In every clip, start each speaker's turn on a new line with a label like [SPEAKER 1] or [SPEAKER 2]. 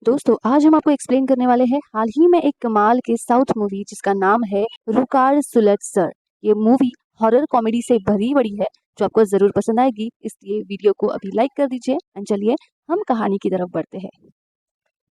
[SPEAKER 1] दोस्तों आज हम आपको एक्सप्लेन करने वाले हैं हाल ही में एक कमाल के साउथ मूवी जिसका नाम है रुकार सुलट सर। ये मूवी हॉरर कॉमेडी से भरी पड़ी है जो आपको जरूर पसंद आएगी, इसलिए वीडियो को अभी लाइक कर दीजिए। एंड चलिए हम कहानी की तरफ बढ़ते हैं।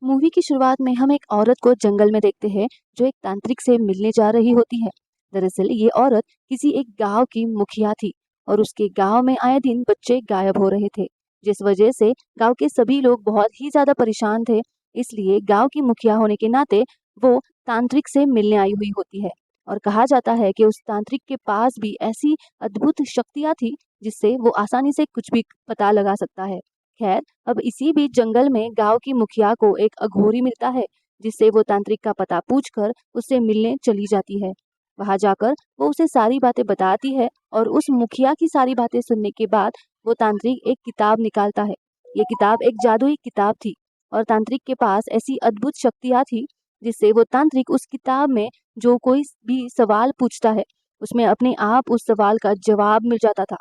[SPEAKER 1] मूवी की शुरुआत में हम एक औरत को जंगल में देखते हैं जो एक तांत्रिक से मिलने जा रही होती है। दरअसल ये औरत किसी एक गांव की मुखिया थी और उसके गांव में आए दिन बच्चे गायब हो रहे थे, जिस वजह से गांव के सभी लोग बहुत ही ज्यादा परेशान थे। इसलिए गांव की मुखिया होने के नाते वो तांत्रिक से मिलने आई हुई होती है और कहा जाता है कि उस तांत्रिक के पास भी ऐसी अद्भुत शक्तियां थी जिससे वो आसानी से कुछ भी पता लगा सकता है। खैर, अब इसी बीच जंगल में गांव की मुखिया को एक अघोरी मिलता है जिससे वो तांत्रिक का पता पूछकर उससे मिलने चली जाती है। वहां जाकर वो उसे सारी बातें बताती है और उस मुखिया की सारी बातें सुनने के बाद वो तांत्रिक एक किताब निकालता है। ये किताब एक जादुई किताब थी और तांत्रिक के पास ऐसी अद्भुत शक्तियां थी जिससे वो तांत्रिक उस किताब में जो कोई भी सवाल पूछता है उसमें अपने आप उस सवाल का जवाब मिल जाता था।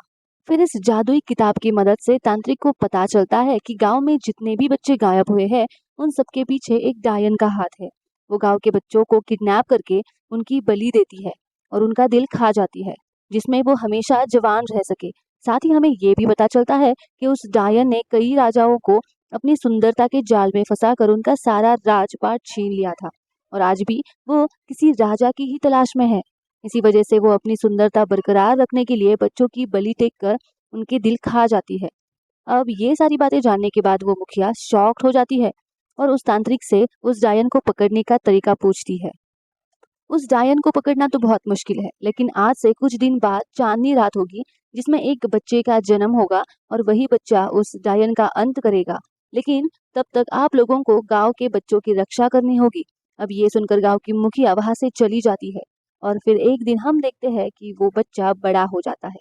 [SPEAKER 1] फिर इस जादुई किताब की मदद से तांत्रिक को पता चलता है कि गांव में जितने भी बच्चे गायब हुए हैं उन सबके पीछे एक डायन का हाथ है। वो गांव के बच्चों को किडनैप करके उनकी बलि देती है और उनका दिल खा जाती है जिसमें वो हमेशा जवान रह सके। साथ ही हमें ये भी पता चलता है कि उस डायन ने कई राजाओं को अपनी सुंदरता के जाल में फंसाकर उनका सारा राजपाट छीन लिया था और आज भी वो किसी राजा की ही तलाश में है। इसी वजह से वो अपनी सुंदरता बरकरार रखने के लिए बच्चों की बलि टेक कर उनके दिल खा जाती है। अब ये सारी बातें जानने के बाद वो मुखिया शॉक्ड हो जाती है और उस तांत्रिक से उस डायन को पकड़ने का तरीका पूछती है। उस डायन को पकड़ना तो बहुत मुश्किल है, लेकिन आज से कुछ दिन बाद चांदनी रात होगी जिसमें एक बच्चे का जन्म होगा और वही बच्चा उस डायन का अंत करेगा। लेकिन तब तक आप लोगों को गांव के बच्चों की रक्षा करनी होगी। अब ये सुनकर गांव की मुखिया वहां से चली जाती है और फिर एक दिन हम देखते हैं कि वो बच्चा बड़ा हो जाता है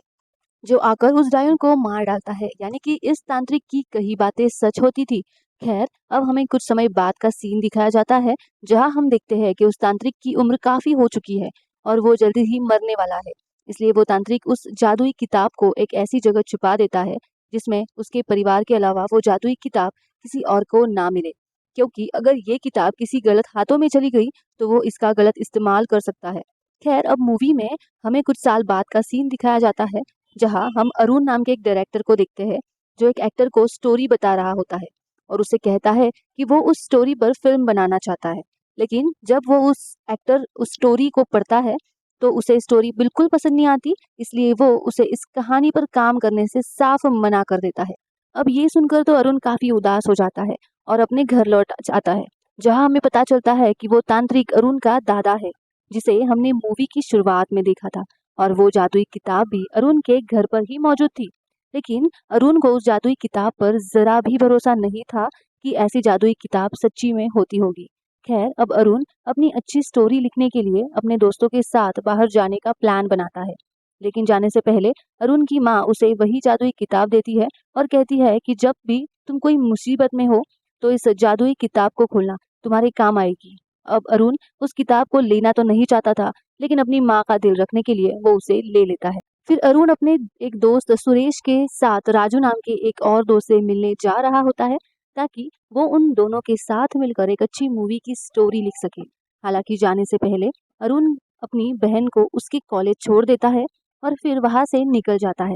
[SPEAKER 1] जो आकर उस डायन को मार डालता है, यानी कि इस तांत्रिक की कही बातें सच होती थी। खैर, अब हमें कुछ समय बाद का सीन दिखाया जाता है जहां हम देखते हैं कि उस तांत्रिक की उम्र काफी हो चुकी है और वो जल्दी ही मरने वाला है। इसलिए वो तांत्रिक उस जादुई किताब को एक ऐसी जगह छुपा देता है जिसमें उसके परिवार के अलावा वो जादुई किताब किसी और को ना मिले, क्योंकि अगर ये किताब किसी गलत हाथों में चली गई तो वो इसका गलत इस्तेमाल कर सकता है। खैर, अब मूवी में हमें कुछ साल बाद का सीन दिखाया जाता है जहां हम अरुण नाम के एक डायरेक्टर को देखते हैं जो एक एक्टर को स्टोरी बता रहा होता है और उसे कहता है कि वो उस स्टोरी पर फिल्म बनाना चाहता है। लेकिन जब वो उस एक्टर उस स्टोरी को पढ़ता है तो उसे स्टोरी बिल्कुल पसंद नहीं आती, इसलिए वो उसे इस कहानी पर काम करने से साफ मना कर देता है। अब ये सुनकर तो अरुण काफी उदास हो जाता है और अपने घर लौट जाता है, जहां हमें पता चलता है कि वो तांत्रिक अरुण का दादा है जिसे हमने मूवी की शुरुआत में देखा था और वो जादुई किताब भी अरुण के घर पर ही मौजूद थी। लेकिन अरुण को उस जादुई किताब पर जरा भी भरोसा नहीं था कि ऐसी जादुई किताब सच्ची में होती होगी। खैर, अब अरुण अपनी अच्छी स्टोरी लिखने के लिए अपने दोस्तों के साथ बाहर जाने का प्लान बनाता है। लेकिन जाने से पहले अरुण की माँ उसे वही जादुई किताब देती है और कहती है कि जब भी तुम कोई मुसीबत में हो तो इस जादुई किताब को खोलना, तुम्हारे काम आएगी। अब अरुण उस किताब को लेना तो नहीं चाहता था, लेकिन अपनी माँ का दिल रखने के लिए वो उसे ले लेता है। फिर अरुण अपने एक दोस्त सुरेश के साथ राजू नाम के एक और दोस्त से मिलने जा रहा होता है ताकि वो उन दोनों के साथ मिलकर एक अच्छी मूवी की स्टोरी लिख सके। हालांकि जाने से पहले अरुण अपनी बहन को उसके कॉलेज छोड़ देता है और फिर वहां से निकल जाता है।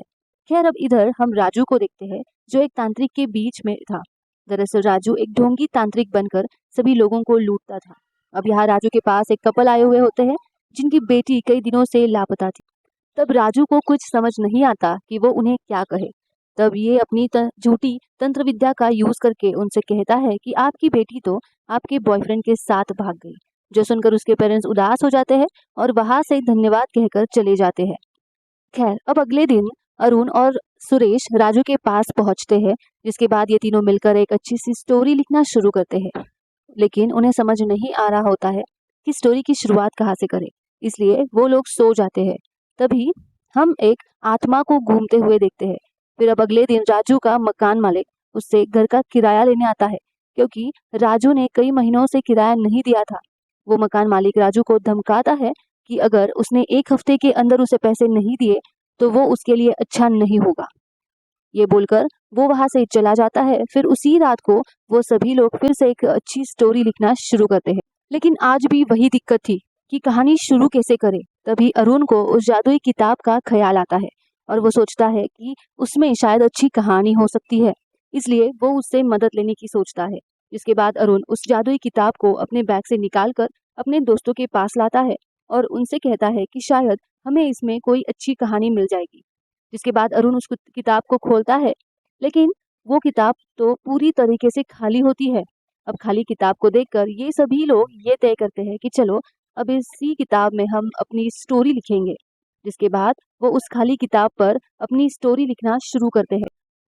[SPEAKER 1] खैर, अब इधर हम राजू को देखते हैं जो एक तांत्रिक के बीच में था। दरअसल राजू एक ढोंगी तांत्रिक बनकर सभी लोगों को लूटता था। अब यहाँ राजू के पास एक कपल आए हुए होते हैं जिनकी बेटी कई दिनों से लापता थी। तब राजू को कुछ समझ नहीं आता कि वो उन्हें क्या कहे। तब ये अपनी झूठी तंत्र विद्या का यूज करके उनसे कहता है कि आपकी बेटी तो आपके बॉयफ्रेंड के साथ भाग गई। जो सुनकर उसके पेरेंट्स उदास हो जाते हैं और वहां से धन्यवाद कहकर चले जाते हैं। खैर, अब अगले दिन अरुण और सुरेश राजू के पास पहुंचते हैं, जिसके बाद ये तीनों मिलकर एक अच्छी सी स्टोरी लिखना शुरू करते हैं। लेकिन उन्हें समझ नहीं आ रहा होता है कि स्टोरी की शुरुआत कहाँ से करें, इसलिए वो लोग सो जाते हैं। तभी हम एक आत्मा को घूमते हुए देखते हैं। फिर अब अगले दिन राजू का मकान मालिक उससे घर का किराया लेने आता है, क्योंकि राजू ने कई महीनों से किराया नहीं दिया था। वो मकान मालिक राजू को धमकाता है कि अगर उसने एक हफ्ते के अंदर उसे पैसे नहीं दिए तो वो उसके लिए अच्छा नहीं होगा। ये बोलकर वो वहां से चला जाता है। फिर उसी रात को वो सभी लोग फिर से एक अच्छी स्टोरी लिखना शुरू करते हैं। लेकिन आज भी वही दिक्कत थी कि कहानी शुरू कैसे करें। तभी अरुण को उस जादुई किताब का ख्याल आता है और वो सोचता है कि उसमें शायद अच्छी कहानी हो सकती है, इसलिए वो उससे मदद लेने की सोचता है। जिसके बाद अरुण उस जादुई किताब को अपने बैग से निकालकर अपने दोस्तों के पास लाता है और उनसे कहता है कि शायद हमें इसमें कोई अच्छी कहानी मिल जाएगी। जिसके बाद अरुण उस किताब को खोलता है, लेकिन वो किताब तो पूरी तरीके से खाली होती है। अब खाली किताब को देखकर ये सभी लोग ये तय करते हैं कि चलो अब इसी किताब में हम अपनी स्टोरी लिखेंगे। जिसके बाद वो उस खाली किताब पर अपनी स्टोरी लिखना शुरू करते हैं।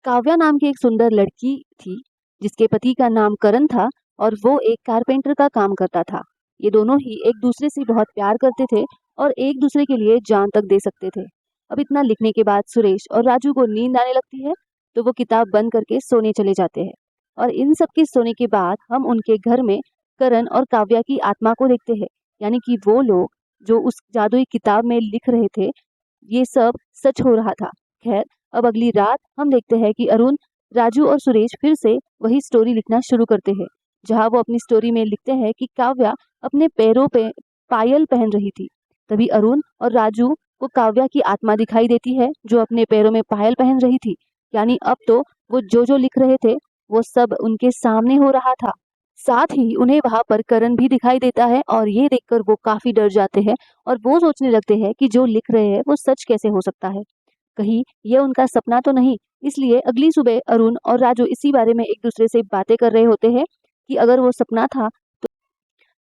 [SPEAKER 1] काव्या नाम की एक सुंदर लड़की थी जिसके पति का नाम करण था और वो एक कारपेंटर का काम करता था। ये दोनों ही एक दूसरे से बहुत प्यार करते थे और एक दूसरे के लिए जान तक दे सकते थे। अब इतना लिखने के बाद सुरेश और राजू को नींद आने लगती है, तो वो किताब बंद करके सोने चले जाते हैं। और इन सब के सोने के बाद हम उनके घर में करण और काव्या की आत्मा को देखते हैं, यानी कि वो लोग जो उस जादुई किताब में लिख रहे थे ये सब सच हो रहा था। खैर, अब अगली रात हम देखते हैं कि अरुण, राजू और सुरेश फिर से वही स्टोरी लिखना शुरू करते हैं, जहां वो अपनी स्टोरी में लिखते हैं कि काव्या अपने पैरों पे पायल पहन रही थी। तभी अरुण और राजू को काव्या की आत्मा दिखाई देती है जो अपने पैरों में पायल पहन रही थी, यानी अब तो वो जो लिख रहे थे वो सब उनके सामने हो रहा था। साथ ही उन्हें वहां पर करण भी दिखाई देता है और ये देखकर वो काफी डर जाते हैं और वो सोचने लगते हैं कि जो लिख रहे हैं वो सच कैसे हो सकता है, कहीं ये उनका सपना तो नहीं। इसलिए अगली सुबह अरुण और राजू इसी बारे में एक दूसरे से बातें कर रहे होते हैं कि अगर वो सपना था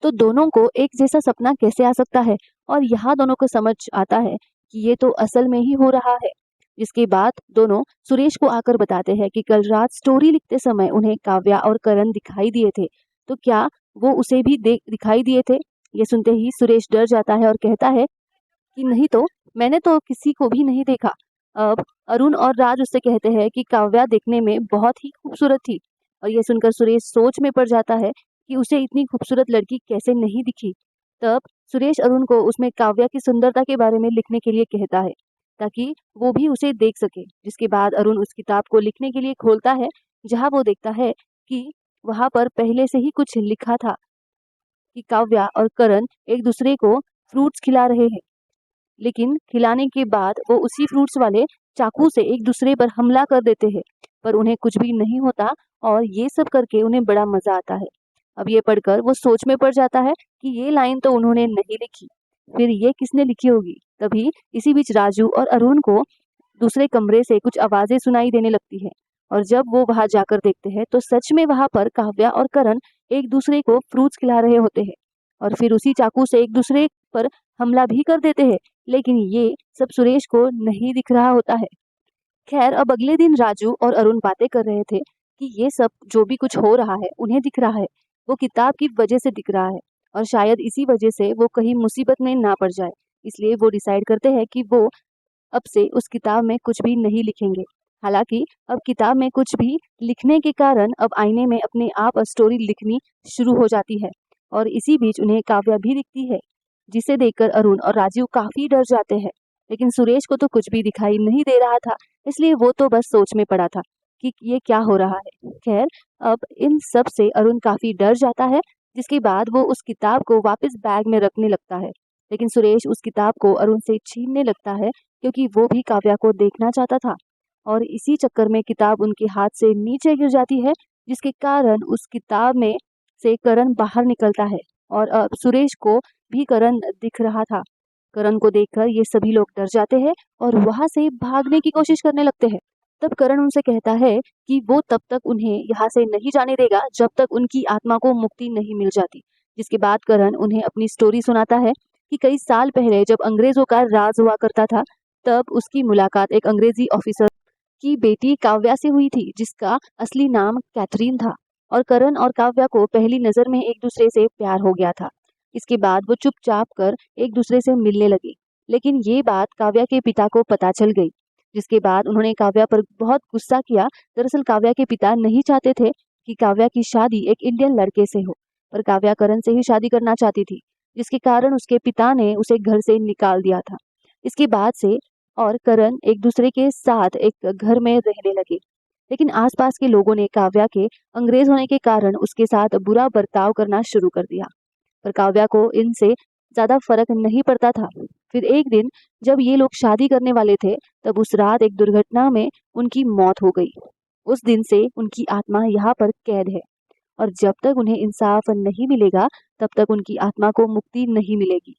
[SPEAKER 1] तो दोनों को एक जैसा सपना कैसे आ सकता है। और यहाँ दोनों को समझ आता है कि ये तो असल में ही हो रहा है। जिसके बाद दोनों सुरेश को आकर बताते हैं कि कल रात स्टोरी लिखते समय उन्हें काव्या और करण दिखाई दिए थे, तो क्या वो उसे भी दिखाई दिए थे। ये सुनते ही सुरेश डर जाता है और कहता है कि नहीं तो, मैंने तो किसी को भी नहीं देखा। अब अरुण और राज उससे कहते हैं कि काव्या देखने में बहुत ही खूबसूरत थी और ये सुनकर सुरेश सोच में पड़ जाता है कि उसे इतनी खूबसूरत लड़की कैसे नहीं दिखी। तब सुरेश अरुण को उसमें काव्या की सुंदरता के बारे में लिखने के लिए कहता है ताकि वो भी उसे देख सके। जिसके बाद अरुण उस किताब को लिखने के लिए खोलता है, जहां वो देखता है कि वहां पर पहले से ही कुछ लिखा था कि काव्या और करण एक दूसरे को फ्रूट्स खिला रहे हैं, लेकिन खिलाने के बाद वो उसी फ्रूट्स वाले चाकू से एक दूसरे पर हमला कर देते हैं, पर उन्हें कुछ भी नहीं होता और ये सब करके उन्हें बड़ा मजा आता है। अब ये पढ़कर वो सोच में पड़ जाता है कि ये लाइन तो उन्होंने नहीं लिखी, फिर ये किसने लिखी होगी। तभी इसी बीच राजू और अरुण को दूसरे कमरे से कुछ आवाजें सुनाई देने लगती है और जब वो वहां जाकर देखते हैं तो सच में वहां पर काव्या और करण एक दूसरे को फ्रूट्स खिला रहे होते हैं और फिर उसी चाकू से एक दूसरे पर हमला भी कर देते हैं, लेकिन ये सब सुरेश को नहीं दिख रहा होता है। खैर, अब अगले दिन राजू और अरुण बातें कर रहे थे कि ये सब जो भी कुछ हो रहा है उन्हें दिख रहा है, वो किताब की वजह से दिख रहा है और शायद इसी वजह से वो कहीं मुसीबत में ना पड़ जाए। इसलिए वो डिसाइड करते हैं कि वो अब से उस किताब में कुछ भी नहीं लिखेंगे। हालांकि अब किताब में कुछ भी लिखने के कारण अब आईने में अपने आप स्टोरी लिखनी शुरू हो जाती है और इसी बीच उन्हें काव्या भी दिखती है, जिसे देखकर अरुण और राजीव काफी डर जाते हैं। लेकिन सुरेश को तो कुछ भी दिखाई नहीं दे रहा था, इसलिए वो तो बस सोच में पड़ा था कि ये क्या हो रहा है। खैर, अब इन सब से अरुण काफी डर जाता है, जिसके बाद वो उस किताब को वापस बैग में रखने लगता है। लेकिन सुरेश उस किताब को अरुण से छीनने लगता है क्योंकि वो भी काव्या को देखना चाहता था और इसी चक्कर में किताब उनके हाथ से नीचे गिर जाती है, जिसके कारण उस किताब में से करण बाहर निकलता है और अब सुरेश को भी करण दिख रहा था। करण को देखकर ये सभी लोग डर जाते हैं और वहां से भागने की कोशिश करने लगते हैं। तब करण उनसे कहता है कि वो तब तक उन्हें यहाँ से नहीं जाने देगा जब तक उनकी आत्मा को मुक्ति नहीं मिल जाती। जिसके बाद करण उन्हें अपनी स्टोरी सुनाता है कि कई साल पहले जब अंग्रेजों का राज हुआ करता था, तब उसकी मुलाकात एक अंग्रेजी ऑफिसर की बेटी काव्या से हुई थी जिसका असली नाम कैथरीन था और करण और काव्या को पहली नजर में एक दूसरे से प्यार हो गया था। इसके बाद वो चुपचाप कर एक दूसरे से मिलने लगे, लेकिन ये बात काव्या के पिता को पता चल गई, जिसके बाद उन्होंने काव्या पर बहुत गुस्सा किया। दरअसल काव्या के पिता नहीं चाहते थे कि काव्या की शादी एक इंडियन लड़के से हो, पर काव्या करण से ही शादी करना चाहती थी, जिसके कारण उसके पिता ने उसे घर से निकाल दिया था। इसके बाद से और करण एक दूसरे के साथ एक घर में रहने लगे। लेकिन आसपास के लोगों ने काव्या के अंग्रेज होने के कारण उसके साथ बुरा बर्ताव करना शुरू कर दिया, पर काव्या को इनसे ज्यादा फर्क नहीं पड़ता था। फिर एक दिन जब ये लोग शादी करने वाले थे, तब उस रात एक दुर्घटना में उनकी मौत हो गई। उस दिन से उनकी आत्मा यहाँ पर कैद है और जब तक उन्हें इंसाफ नहीं मिलेगा, तब तक उनकी आत्मा को मुक्ति नहीं मिलेगी।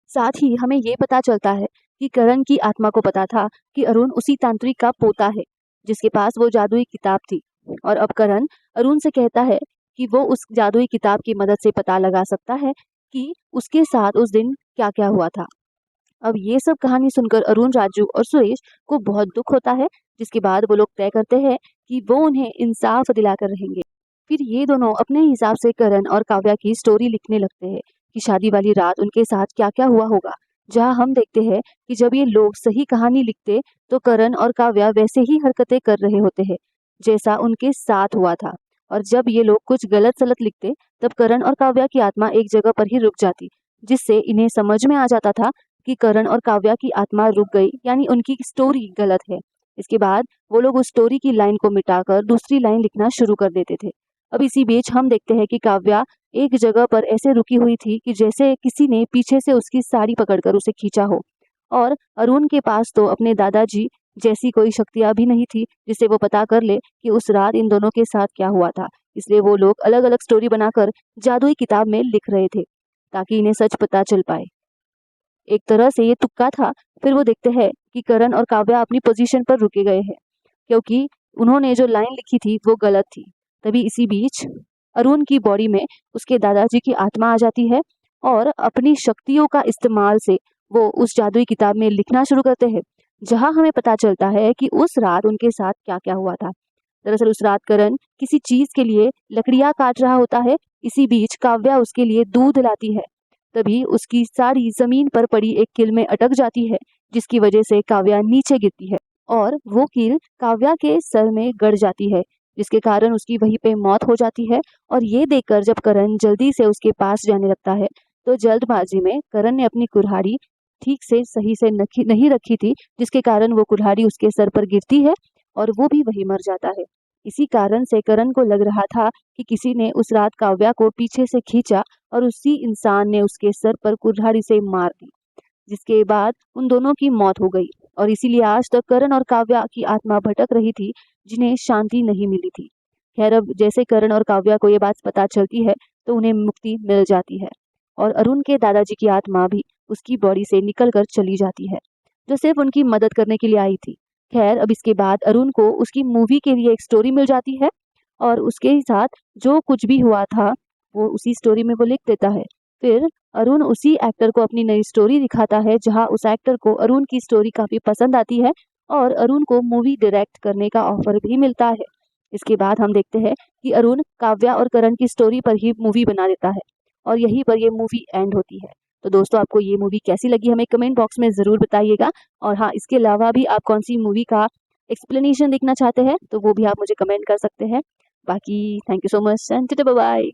[SPEAKER 1] साथ ही हमें ये पता चलता है कि करण की आत्मा को पता था कि अरुण उसी तांत्रिक का पोता है जिसके पास वो जादुई किताब थी, और अब करण अरुण से कहता है कि वो उस जादुई किताब की मदद से पता लगा सकता है कि उसके साथ उस दिन क्या क्या हुआ था। अब ये सब कहानी सुनकर अरुण, राजू और सुरेश को बहुत दुख होता है, जिसके बाद वो लोग तय करते हैं कि वो उन्हें इंसाफ दिलाकर रहेंगे। फिर ये दोनों अपने हिसाब से करण और काव्या की स्टोरी लिखने लगते हैं कि शादी वाली रात उनके साथ क्या क्या हुआ होगा। जहां हम देखते हैं कि जब ये लोग सही कहानी लिखते तो करण और काव्या वैसे ही हरकतें कर रहे होते हैं जैसा उनके साथ हुआ था, और जब ये लोग कुछ गलत सलत लिखते तब करण और काव्या की आत्मा एक जगह पर ही रुक जाती, जिससे इन्हें समझ में आ जाता था कि करण और काव्या की आत्मा रुक गई, यानी उनकी स्टोरी गलत है। इसके बाद वो लोग उस स्टोरी की लाइन को मिटाकर दूसरी लाइन लिखना शुरू कर देते थे। अब इसी बीच हम देखते हैं कि काव्या एक जगह पर ऐसे रुकी हुई थी कि जैसे किसी ने पीछे से उसकी साड़ी पकड़कर उसे खींचा हो, और अरुण के पास तो अपने दादाजी जैसी कोई शक्तियां भी नहीं थी जिससे वो पता कर ले कि उस रात इन दोनों के साथ क्या हुआ था। इसलिए वो लोग अलग अलग स्टोरी बनाकर जादुई किताब में लिख रहे थे ताकि इन्हें सच पता चल पाए। एक तरह से ये तुक्का था। फिर वो देखते हैं कि करण और काव्या अपनी पोजीशन पर रुके गए हैं क्योंकि उन्होंने जो लाइन लिखी थी वो गलत थी। तभी इसी बीच अरुण की बॉडी में उसके दादाजी की आत्मा आ जाती है और अपनी शक्तियों का इस्तेमाल से वो उस जादुई किताब में लिखना शुरू करते हैं, जहां हमें पता चलता है कि उस रात उनके साथ क्या क्या हुआ था। दरअसल उस रात करण किसी चीज के लिए लकड़ियां काट रहा होता है। इसी बीच काव्या उसके लिए दूध लाती है। तभी उसकी साड़ी जमीन पर पड़ी एक कील में अटक जाती है, जिसकी वजह से काव्या नीचे गिरती है और वो कील काव्या के सर में गड़ जाती है, जिसके कारण उसकी वहीं पे मौत हो जाती है। और ये देखकर जब करण जल्दी से उसके पास जाने लगता है, तो जल्दबाजी में करण ने अपनी कुल्हाड़ी ठीक से सही से नहीं रखी थी, जिसके कारण वो कुल्हाड़ी उसके सर पर गिरती है और वो भी वही मर जाता है। इसी कारण से करण को लग रहा था कि किसी ने उस रात काव्या को पीछे से खींचा और उसी इंसान ने उसके सर पर कुल्हाड़ी से मार दी, जिसके बाद उन दोनों की मौत हो गई। और इसीलिए आज तक करण और काव्या की आत्मा भटक रही थी, जिन्हें शांति नहीं मिली थी। खैर, अब जैसे करण और काव्या को ये बात पता चलती है तो उन्हें मुक्ति मिल जाती है और अरुण के दादाजी की आत्मा भी उसकी बॉडी से निकल कर चली जाती है, जो सिर्फ उनकी मदद करने के लिए आई थी। खैर, अब इसके बाद अरुण को उसकी मूवी के लिए एक स्टोरी मिल जाती है और उसके साथ जो कुछ भी हुआ था वो उसी स्टोरी में वो लिख देता है। फिर अरुण उसी एक्टर को अपनी नई स्टोरी दिखाता है, जहां उस एक्टर को अरुण की स्टोरी काफी पसंद आती है और अरुण को मूवी डायरेक्ट करने का ऑफर भी मिलता है। इसके बाद हम देखते हैं कि अरुण काव्या और करण की स्टोरी पर ही मूवी बना देता है और यहीं पर ये मूवी एंड होती है। तो दोस्तों, आपको ये मूवी कैसी लगी हमें कमेंट बॉक्स में ज़रूर बताइएगा। और हाँ, इसके अलावा भी आप कौन सी मूवी का एक्सप्लेनेशन देखना चाहते हैं तो वो भी आप मुझे कमेंट कर सकते हैं। बाकी thank you so much and bye bye.